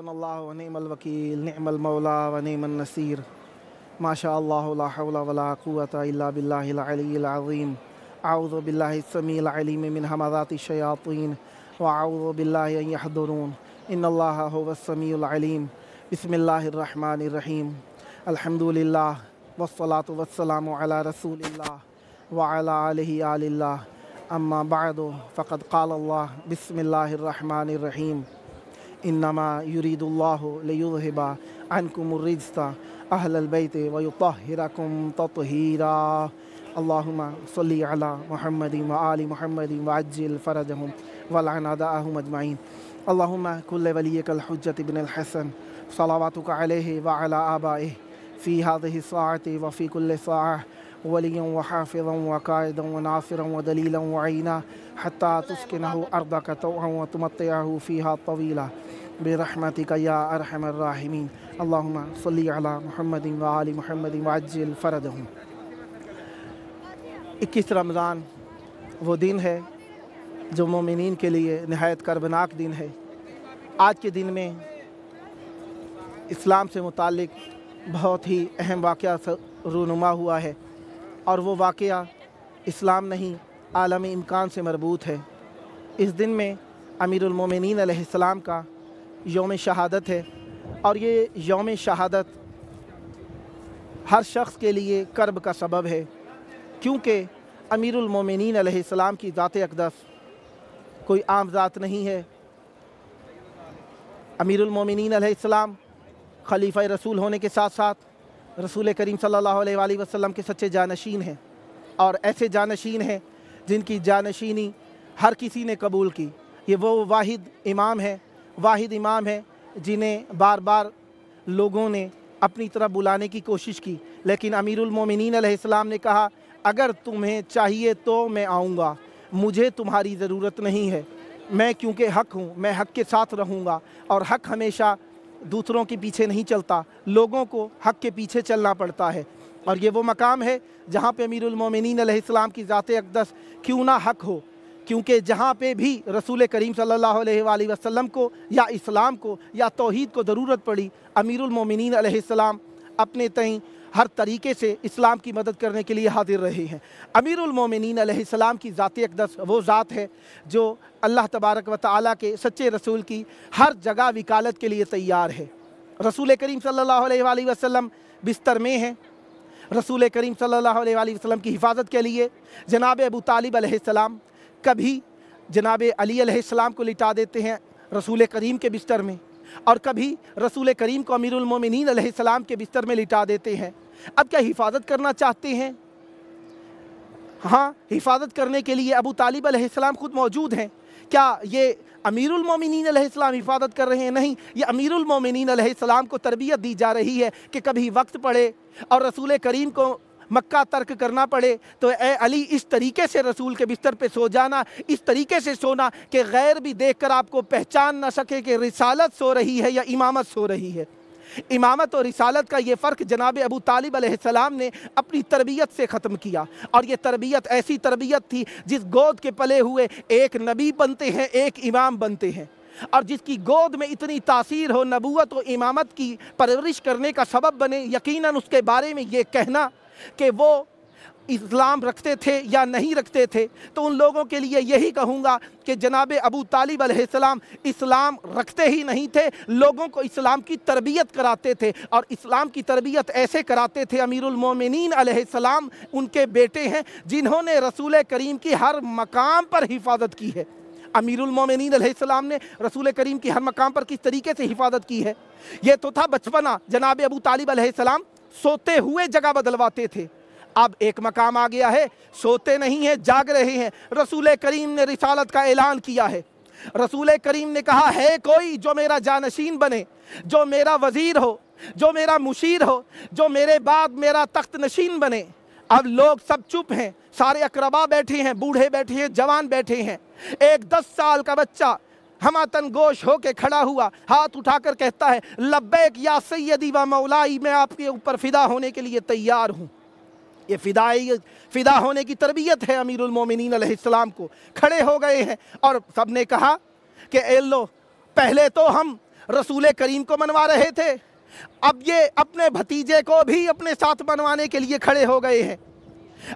हस्बुनल्लाह व निअमल वकील निअमल मौला व निअमन नसीर माशा अल्लाह ला हौला वला कुव्वता इल्ला बिल्लाहिल अलिय्यिल अज़ीम अऊज़ु बिल्लाहि समीइल अलीम मिन हमाज़ाति शयातीन व अऊज़ु बिल्लाहि अन यहज़ुरून इन्नल्लाहा हुवस समीउल अलीम बिस्मिल्लाहिर रहमानिर रहीम अल्हम्दुलिल्लाह वस्सलातु वस्सलामु अला रसूलिल्लाह व अला आलिहि आलिल्लाह अम्मा बअदु फ़क़द क़ालल्लाह बिस्मिल्लाहिर रहमानिर रहीम इन्नमा युरीदुल्लाहु लियुज़हिबा अन्कुमुर रिज्सा अहलल बैति व युत्तहिरकुम तत्हीरा अल्लाहुम्मा सल्लि अला मुहम्मदिन व आलि मुहम्मदिन व अज्जिल फ़रजहुम वलअन अदाअहुम अजमईन अल्लाहुम्मा कुल्ल वलिय्यकल हुज्जत इब्नुल हसन सलावातुका अलैहि व अला आबाइहि फ़ी हाज़िहि स्साअति व फ़ी कुल्लि स्साअह वलिय्यन व हाफ़िज़न व काइदन व नासिरन व दलीलन व अईना हत्ता तुस्किनहु अर्दक तौअन व तुमत्तिअहु फ़ीहा तवीला बिरहमतिका या अरहमर राहिमीन अल्लाहुम्मा सल्लि अला मुहम्मदिन व आलि मुहम्मदिन व अज्जिल फ़रजहुम। 21 रमज़ान वो दिन है जो मोमिनीन के लिए नहायत कर्बनाक दिन है। आज के दिन में इस्लाम से मुताल्लिक़ बहुत ही अहम वाक़या रूनुमा हुआ है और वो वाक़या इस्लाम नहीं आलमी इम्कान से मरबूत है। इस दिन में अमीरुल मोमिनीन अलैहिस्सलाम का यौम शहादत है और ये यौम शहादत हर शख्स के लिए कर्ब का सबब है, क्योंकि अमीरुल मोमिनीन अलैहिस्सलाम की ज़ात अक़दस कोई आम ज़ात नहीं है। अमीरुल मोमिनीन अलैहिस्सलाम खलीफा रसूल होने के साथ साथ रसूल करीम सल्लल्लाहु अलैहि वसल्लम के सच्चे जानशीन हैं और ऐसे जानशीन हैं जिनकी जानशीनी हर किसी ने कबूल की। ये वो वाहिद इमाम है जिन्हें बार बार लोगों ने अपनी तरफ बुलाने की कोशिश की, लेकिन अमीरुल मोमिनीन अलैहिस्सलाम ने कहा अगर तुम्हें चाहिए तो मैं आऊँगा, मुझे तुम्हारी ज़रूरत नहीं है। मैं क्योंकि हक़ हूँ, मैं हक़ के साथ रहूँगा और हक़ हमेशा दूसरों के पीछे नहीं चलता, लोगों को हक़ के पीछे चलना पड़ता है। और ये वो मकाम है जहाँ पे अमीरुल मोमिनीन अलैहिस्सलाम की ज़ात अक़दस क्यों ना हक़ हो, क्योंकि जहाँ पे भी रसूल करीम सल्लल्लाहु अलैहि वसल्लम को या इस्लाम को या तौहीद को ज़रूरत पड़ी, अमीरुल मोमिनीन अलैहिस्सलाम अपने तईं हर तरीके से इस्लाम की मदद करने के लिए हाजिर रहे हैं। अमीरुल मोमिनीन अलैहिस्सलाम की ज़ात अक़दस वो ज़ात है जो अल्लाह तबारक व तआला के सच्चे रसूल की हर जगह वकालत के लिए तैयार है। रसूल करीम सल्लल्लाहु अलैहि वसल्लम बिस्तर में हैं, रसूल करीम सल्लल्लाहु अलैहि वसल्लम की हिफाजत के लिए जनाब अबू तालिब अलैहिस्सलाम कभी जनाब अली अलैहिस्सलाम को लिटा देते हैं रसूल करीम के बिस्तर में और कभी रसूल करीम को अमीरुल मोमिनीन अलैहिस्सलाम के बिस्तर में लिटा देते हैं। अब क्या हिफाजत करना चाहते हैं? हाँ, हिफाजत करने के लिए अबू तालिब अलैहिस्सलाम खुद मौजूद हैं। क्या ये अमीरुल मोमिनीन अलैहिस्सलाम हिफाजत कर रहे हैं? नहीं, ये अमीरुल मोमिनीन अलैहिस्सलाम को तरबियत दी जा रही है कि कभी वक्त पड़े और रसूल करीम को मक्का तर्क करना पड़े तो ए अली इस तरीके से रसूल के बिस्तर पे सो जाना, इस तरीके से सोना कि गैर भी देखकर आपको पहचान ना सके कि रिसालत सो रही है या इमामत सो रही है। इमामत और रिसालत का ये फ़र्क जनाब अबू तालिब अलैहिस्सलाम ने अपनी तरबियत से ख़त्म किया और ये तरबियत ऐसी तरबियत थी जिस गोद के पले हुए एक नबी बनते हैं, एक इमाम बनते हैं, और जिसकी गोद में इतनी तासीर हो, नबूवत और इमामत की परवरिश करने का सबब बने। यकीनन उसके बारे में ये कहना कि वो इस्लाम रखते थे या नहीं रखते थे, तो उन लोगों के लिए यही कहूँगा कि जनाब अबू तालिब अलैहिस्सलाम इस्लाम रखते ही नहीं थे, लोगों को इस्लाम की तरबियत कराते थे और इस्लाम की तरबियत ऐसे कराते थे। अमीरुल मोमिनीन अलैहिस्सलाम उनके बेटे हैं जिन्होंने रसूल करीम की हर मकाम पर हिफाजत की है। अमीरुल मोमिनीन अलैहिस्सलाम ने रसूल करीम की हर मकाम पर किस तरीके से हिफाजत की है? ये तो था बचपना, जनाब अबू तालिब अलैहिस्सलाम सोते हुए जगह बदलवाते थे। अब एक मकाम आ गया है, सोते नहीं हैं, जाग रहे हैं। रसूल करीम ने रिसालत का ऐलान किया है। रसूल करीम ने कहा है कोई जो मेरा जानशीन बने, जो मेरा वज़ीर हो, जो मेरा मुशीर हो, जो मेरे बाद मेरा तख्त नशीन बने। अब लोग सब चुप हैं, सारे अकरबा बैठे हैं, बूढ़े बैठे हैं, जवान बैठे हैं। एक 10 साल का बच्चा हमातन गोश होके खड़ा हुआ, हाथ उठाकर कहता है लब्बैक या सैयदी व मौलाई, मैं आपके ऊपर फ़िदा होने के लिए तैयार हूँ। ये फ़िदा होने की तरबियत है अमीरुल मोमिनीन अलैहिस्सलाम को। खड़े हो गए हैं और सब ने कहा कि ए लो, पहले तो हम रसूल करीम को मनवा रहे थे, अब ये अपने भतीजे को भी अपने साथ मनवाने के लिए खड़े हो गए हैं।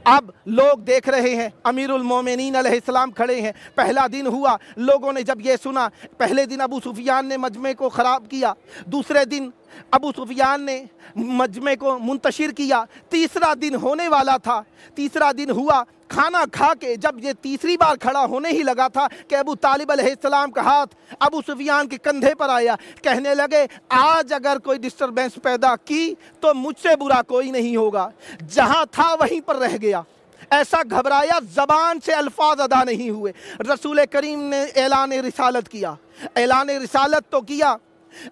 अब लोग देख रहे हैं, अमीरुल मोमिनीन अलैहिस्सलाम खड़े हैं। पहला दिन हुआ, लोगों ने जब ये सुना, पहले दिन अबू सुफियान ने मजमे को ख़राब किया, दूसरे दिन अबू सुफियान ने मजमे को मुंतशिर किया, तीसरा दिन होने वाला था। तीसरा दिन हुआ, खाना खा के जब ये तीसरी बार खड़ा होने ही लगा था कि अबू तालिब अलैहिस्सलाम का हाथ अबू सुफियान के कंधे पर आया। कहने लगे, आज अगर कोई डिस्टर्बेंस पैदा की तो मुझसे बुरा कोई नहीं होगा। जहाँ था वहीं पर रह गया, ऐसा घबराया, ज़बान से अल्फाज अदा नहीं हुए। रसूल करीम ने ऐलान रिसालत किया। ऐलान रिसालत तो किया,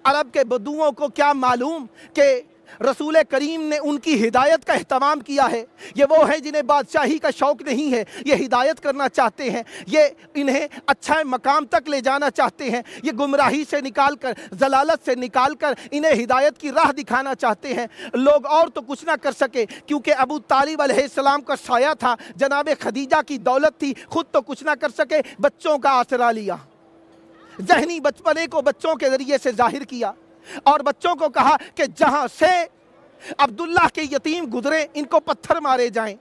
अरब के बदुओं को क्या मालूम कि रसूल करीम ने उनकी हिदायत का एहतमाम किया है। ये वो हैं जिन्हें बादशाही का शौक़ नहीं है, ये हिदायत करना चाहते हैं, ये इन्हें अच्छा मकाम तक ले जाना चाहते हैं, ये गुमराही से निकाल कर, जलालत से निकाल कर इन्हें हिदायत की राह दिखाना चाहते हैं। लोग और तो कुछ ना कर सके, क्योंकि अबू तालिब अलैहिस्सलाम का साया था, जनाब खदीजा की दौलत थी, खुद तो कुछ ना कर सके, बच्चों का आसरा लिया। जहनी बचपने को बच्चों के ज़रिए से जाहिर किया और बच्चों को कहा कि जहाँ से अब्दुल्ला के यतीम गुजरे, इनको पत्थर मारे जाएं।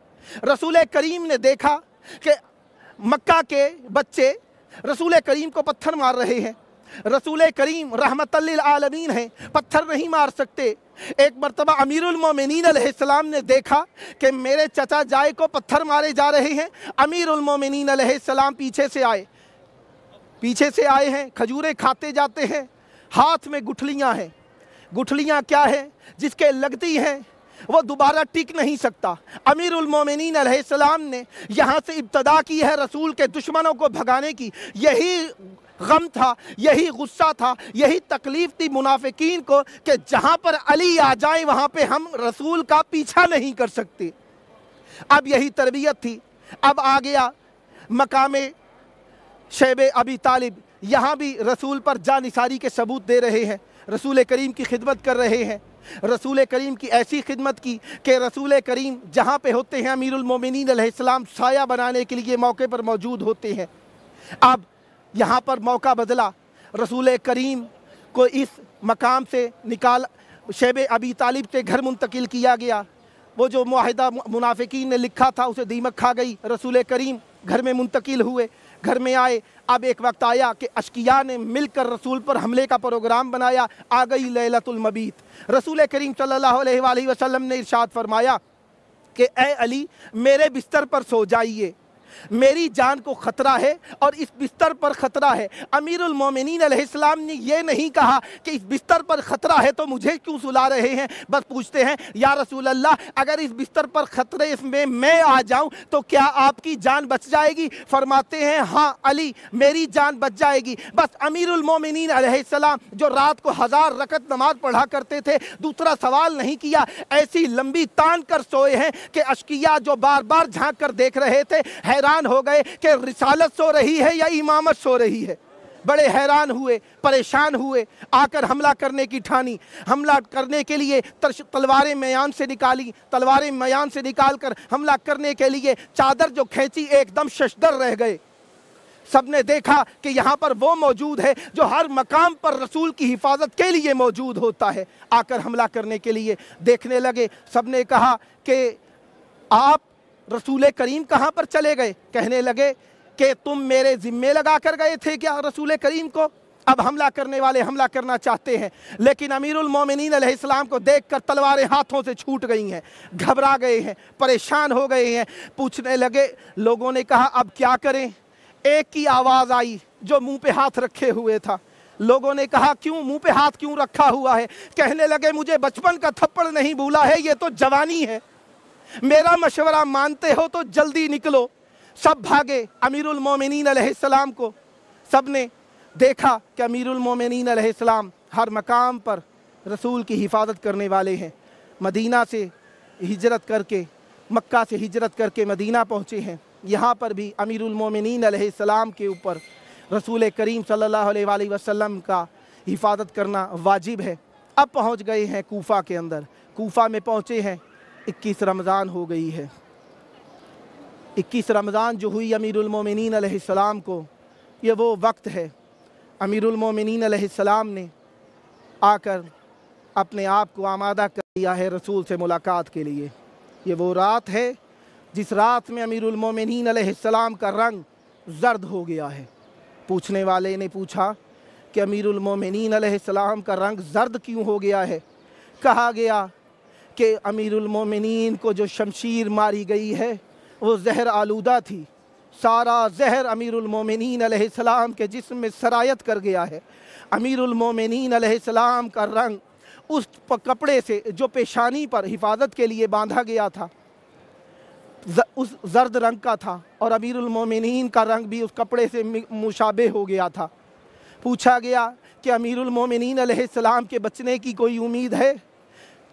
रसूल करीम ने देखा कि मक्का के बच्चे रसूल करीम को पत्थर मार रहे हैं। रसूल करीम रहमतल लिल आलमीन हैं, पत्थर नहीं मार सकते। एक मरतबा अमीरुल मोमिनीन अलैहिस्सलाम ने देखा कि मेरे चचा जाए को पत्थर मारे जा रहे हैं। अमीरुल मोमिनीन अलैहिस्सलाम पीछे से आए हैं, खजूरें खाते जाते हैं, हाथ में गुठलियाँ हैं। गुठलियाँ क्या है? जिसके लगती हैं वो दोबारा टिक नहीं सकता। अमीरुल मोमिनीन अलैहिस्सलाम ने यहाँ से इब्तदा की है रसूल के दुश्मनों को भगाने की। यही गम था, यही गुस्सा था, यही तकलीफ़ थी मुनाफिकीन को कि जहाँ पर अली आ जाए वहाँ पे हम रसूल का पीछा नहीं कर सकते। अब यही तरबियत थी। अब आ गया मकामे शैबे अबी तालिब, यहाँ भी रसूल पर जानिसारी के सबूत दे रहे हैं, रसूल करीम की खिदमत कर रहे हैं। रसूल करीम की ऐसी खिदमत की कि रसूल करीम जहाँ पे होते हैं अमीरुल मोमिनीन अलैहिस्सलाम साया बनाने के लिए मौके पर मौजूद होते हैं। अब यहाँ पर मौका बदला, रसूल करीम को इस मकाम से निकाल शैबे अबी तालिब के घर मुंतकिल किया गया। वो जो मुआहिदा मुनाफिकीन ने लिखा था उसे दीमक खा गई। रसूल करीम घर में मुंतकिल हुए, घर में आए। अब एक वक्त आया कि अशकिया ने मिलकर रसूल पर हमले का प्रोग्राम बनाया। आ गई लैलतुल मबीत। रसूल करीम सल्लल्लाहु अलैहि वसल्लम ने इरशाद फरमाया कि ए अली, मेरे बिस्तर पर सो जाइए, मेरी जान को ख़तरा है और इस बिस्तर पर ख़तरा है। अमीरुल मोमिनीन अलैहिस्सलाम ने यह नहीं कहा कि इस बिस्तर पर ख़तरा है तो मुझे क्यों सुला रहे हैं, बस पूछते हैं या रसूल अल्लाह, अगर इस बिस्तर पर ख़तरे इसमें मैं आ जाऊं तो क्या आपकी जान बच जाएगी? फरमाते हैं हाँ अली, मेरी जान बच जाएगी। बस अमीरुल मोमिनीन अलैहिस्सलाम जो रात को 1000 रकत नमाज पढ़ा करते थे, दूसरा सवाल नहीं किया, ऐसी लंबी तान कर सोए हैं कि अशकिया जो बार बार झांक कर देख रहे थे हैरान हो गए कि रिसालत सो रही है या इमामत सो रही है। बड़े हैरान हुए, परेशान हुए, आकर हमला करने की ठानी। हमला करने के लिए तलवारें मयान से निकाली, तलवारें मयान से निकालकर हमला करने के लिए चादर जो खींची एकदम शशदर रह गए। सबने देखा कि यहाँ पर वो मौजूद है जो हर मकाम पर रसूल की हिफाजत के लिए मौजूद होता है। आकर हमला करने के लिए देखने लगे। सबने कहा कि आप रसूल करीम कहाँ पर चले गए? कहने लगे कि तुम मेरे ज़िम्मे लगा कर गए थे क्या रसूल करीम को? अब हमला करने वाले हमला करना चाहते हैं, लेकिन अमीरुल मोमिनीन अलैहिस्सलाम को देखकर तलवारें हाथों से छूट गई हैं, घबरा गए हैं, परेशान हो गए हैं। पूछने लगे, लोगों ने कहा अब क्या करें? एक की आवाज़ आई जो मुंह पे हाथ रखे हुए था। लोगों ने कहा क्यों मुंह पे हाथ क्यों रखा हुआ है? कहने लगे मुझे बचपन का थप्पड़ नहीं भूला है, ये तो जवानी है, मेरा मशवरा मानते हो तो जल्दी निकलो। सब भागे अमीरुल मोमिनीन अलैहिस्सलाम को। सब ने देखा कि अमीरुल मोमिनीन अलैहिस्सलाम हर मकाम पर रसूल की हिफाजत करने वाले हैं। मदीना से हिजरत करके, मक्का से हिजरत करके मदीना पहुँचे हैं। यहाँ पर भी अमीरुल मोमिनीन अलैहिस्सलाम के ऊपर रसूल करीम सल्लल्लाहु अलैहि वसल्लम का हिफाजत करना वाजिब है। अब पहुँच गए हैं कूफ़ा के अंदर। कूफ़ा में पहुँचे हैं, 21 रमज़ान हो गई है। 21 रमज़ान जो हुई अमीरुल मोमिनीन अलैहिस्सलाम को, ये वो वक्त है। अमीरुल मोमिनीन अलैहिस्सलाम ने आकर अपने आप को आमादा कर दिया है रसूल से मुलाकात के लिए। ये वो रात है जिस रात में अमीरुल मोमिनीन अलैहिस्सलाम का रंग जर्द हो गया है। पूछने वाले ने पूछा कि अमीरुल मोमिनीन अलैहिस्सलाम का रंग जर्द क्यों हो गया है? कहा गया कि अमीरुल मोमिनीन को जो शमशीर मारी गई है वो जहर आलूदा थी। सारा जहर अमीरुल मोमिनीन अलैहिस्सलाम के जिस्म में सरायत कर गया है। अमीरुल मोमिनीन अलैहिस्सलाम का रंग उस कपड़े से जो पेशानी पर हिफाजत के लिए बांधा गया था उस जर्द रंग का था, और अमीरुल मोमिनीन का रंग भी उस कपड़े से मुशाबे हो गया था। पूछा गया कि अमीरुल मोमिनीन अलैहिस्सलाम के बचने की कोई उम्मीद है?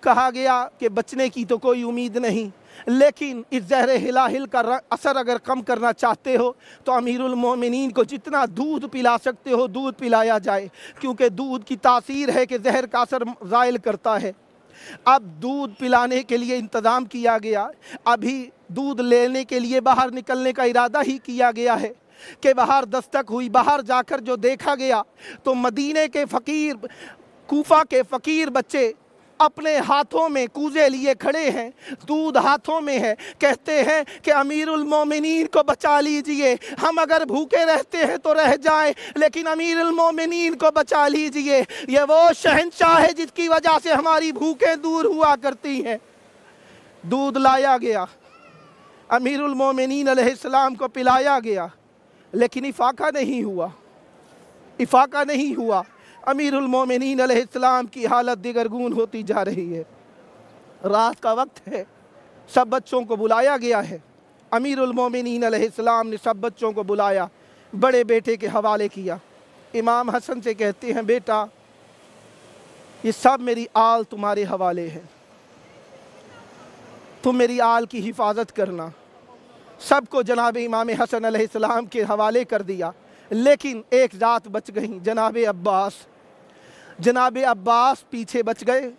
कहा गया कि बचने की तो कोई उम्मीद नहीं, लेकिन इस जहर हिलाहिल का असर अगर कम करना चाहते हो तो अमीरुल मोमिनीन को जितना दूध पिला सकते हो दूध पिलाया जाए, क्योंकि दूध की तासीर है कि जहर का असर ज़ाइल करता है। अब दूध पिलाने के लिए इंतज़ाम किया गया। अभी दूध लेने के लिए बाहर निकलने का इरादा ही किया गया है कि बाहर दस्तक हुई। बाहर जाकर जो देखा गया तो मदीने के फ़कीर, कूफा के फ़कीर बच्चे अपने हाथों में कूजे लिए खड़े हैं, दूध हाथों में है। कहते हैं कि अमीरुल मोमिनीन को बचा लीजिए, हम अगर भूखे रहते हैं तो रह जाएं, लेकिन अमीरुल मोमिनीन को बचा लीजिए। ये वो शहंशाह है जिसकी वजह से हमारी भूखें दूर हुआ करती हैं। दूध लाया गया, अमीरुल मोमिनीन अलैहिस्सलाम को पिलाया गया, लेकिन इफाका नहीं हुआ, इफाका नहीं हुआ। अमीरुल मोमिनीन अलैहिस्सलाम की हालत दिगरगून होती जा रही है। रात का वक्त है, सब बच्चों को बुलाया गया है। अमीरुल मोमिनीन अलैहिस्सलाम ने सब बच्चों को बुलाया, बड़े बेटे के हवाले किया। इमाम हसन से कहते हैं, बेटा ये सब मेरी आल तुम्हारे हवाले है, तुम मेरी आल की हिफाजत करना। सबको जनाब इमाम हसन अलैहिस्सलाम के हवाले कर दिया, लेकिन एक जात बच गई, जनाब अब्बास। जनाब अब्बास पीछे बच गए।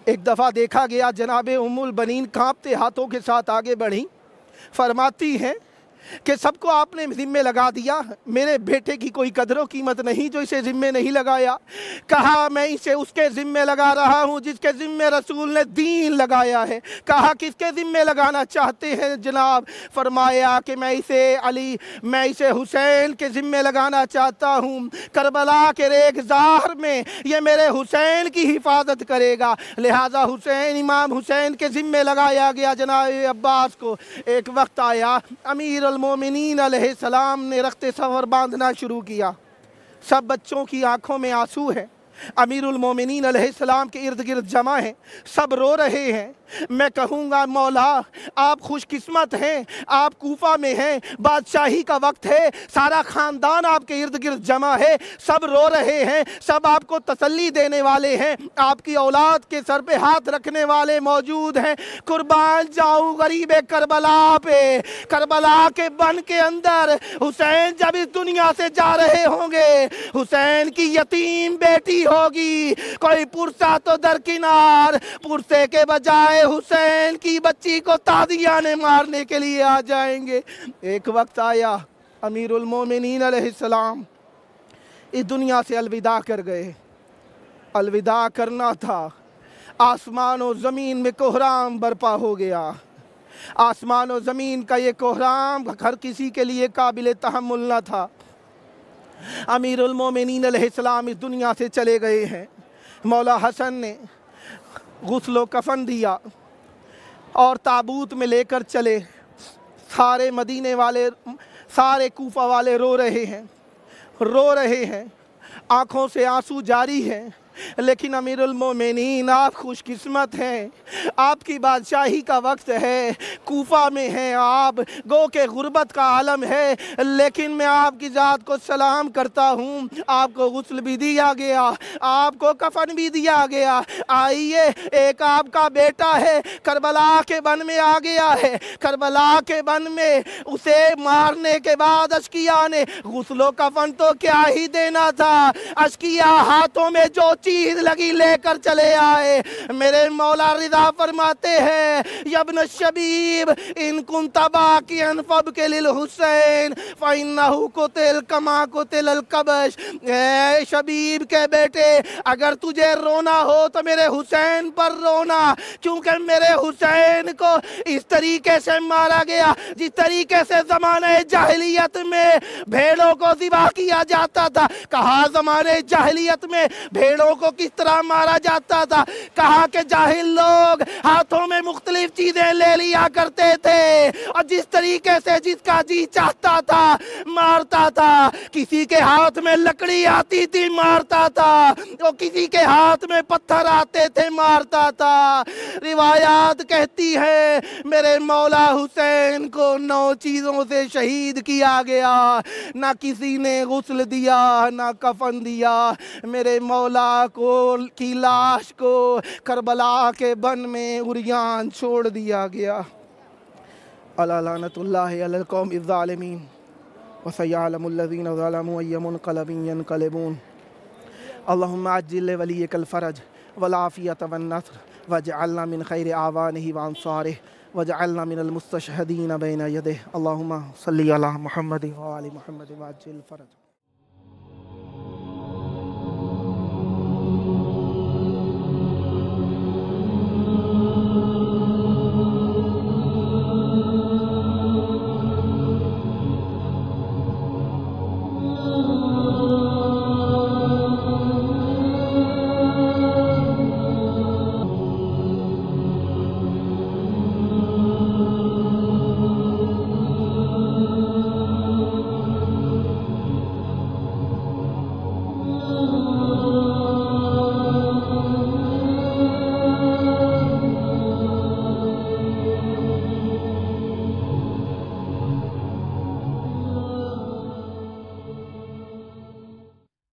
एक दफ़ा देखा गया जनाब उम्मुल बनीन कांपते हाथों के साथ आगे बढ़ी, फरमाती हैं कि सबको आपने ज़िम्मे लगा दिया, मेरे बेटे की कोई कदरों कीमत नहीं जो इसे ज़िम्मे नहीं लगाया। कहा मैं इसे उसके ज़िम्मे लगा रहा हूँ जिसके ज़िम्मे रसूल ने दीन लगाया है। कहा किसके ज़िम्मे लगाना चाहते हैं जनाब? फरमाया कि मैं इसे हुसैन के ज़िम्मे लगाना चाहता हूँ। करबला के रेगज़ार में ये मेरे हुसैन की हिफाजत करेगा, लिहाजा हुसैन, इमाम हुसैन के ज़िम्मे लगाया गया जनाब अब्बास को। एक वक्त आया, अमीरुल मोमिनीन अलैहिस्सलाम ने रख्ते सफर बांधना शुरू किया। सब बच्चों की आंखों में आंसू है। अमीरुल मोमिनीन अलैहिस्सलाम के इर्द गिर्द जमा हैं, सब रो रहे हैं। मैं कहूँगा मौला आप खुशकिस्मत हैं, आप कूफा में हैं, बादशाही का वक्त है, सारा ख़ानदान आपके इर्द गिर्द जमा है, सब रो रहे हैं, सब आपको तसल्ली देने वाले हैं, आपकी औलाद के सर पे हाथ रखने वाले मौजूद हैं। कुर्बान जाऊँ गरीब करबला पे, करबला के बन के अंदर हुसैन जब इस दुनिया से जा रहे होंगे, हुसैन की यतीम बेटी होगी, कोई पुरसा तो दरकिनार, पुरसे के बजाय हुसैन की बच्ची को तादियाने मारने के लिए आ जाएंगे। एक वक्त आया अमीरुल मोमिनीन अलैहिस्सलाम इस दुनिया से अलविदा कर गए। अलविदा करना था, आसमान और ज़मीन में कोहराम बर्पा हो गया। आसमान और ज़मीन का ये कोहराम हर किसी के लिए काबिल तहम्मुल न था। अमीरुल मोमिनीन अलैहिस्सलाम इस दुनिया से चले गए हैं। मौला हसन ने गुस्ल कफन दिया और ताबूत में लेकर चले। सारे मदीने वाले, सारे कूफा वाले रो रहे हैं, रो रहे हैं, आँखों से आंसू जारी हैं। लेकिन अमीरुल मोमिनीन आप खुशकिस्मत हैं, आपकी बादशाही का वक्त है, कूफा में हैं आप, गो के गुर्बत का आलम है, लेकिन मैं आपकी ज़ात को सलाम करता हूँ। आपको गुस्ल भी दिया गया, आपको कफन भी दिया गया। आइए, एक आपका बेटा है करबला के बन में आ गया है। करबला के बन में उसे मारने के बाद अशकिया ने गुस्लो कफन तो क्या ही देना था, अशकिया हाथों में जो चीज लगी लेकर चले आए। मेरे मौला रिदा फरमाते हैं यब्न शबीब इन कुंता बाकियन फबके लिल हुसैन फइन्नहु कुतिल कमा कुतिल अल कबश। ए शबीब के बेटे, अगर तुझे रोना हो तो मेरे हुसैन पर रोना, क्योंकि मेरे हुसैन को इस तरीके से मारा गया जिस तरीके से जमाने जाहिलियत में भेड़ों को ज़िबा किया जाता था। कहा जमाने जाहिलियत में भेड़ों को किस तरह मारा जाता था। कहा कि जाहिल लोग हाथों में मुख्तलिफ चीजें ले लिया करते थे और जिस तरीके से जिसका जी चाहता था मारता था। किसी के हाथ में लकड़ी आती थी मारता था, और किसी के हाथ में पत्थर आते थे मारता था। रिवायात कहती है मेरे मौला हुसैन को 9 चीजों से शहीद किया गया। ना किसी ने गुस्ल दिया, ना कफन दिया। मेरे मौला को की लाश को करबला के बन में उरियान छोड़ दिया गया। अला लानतुल्लाहि अलल कौमिज़ ज़ालिमीन व सयअलमुल लज़ीना ज़लमू अय्य मुनक़लबिन यनक़लिबून। अल्लाहुम्मा अज्जिल लिवलिय्यिकल फ़रज वल आफ़ियत वन नस्र वजअलना मिन खैरि आवानिहि व अंसारिहि वजअलना मिनल मुस्तशहदीन बैन यदैहि। अल्लाहुम्मा सल्लि अला मुहम्मद व आलि मुहम्मद व अज्जिल फ़रज।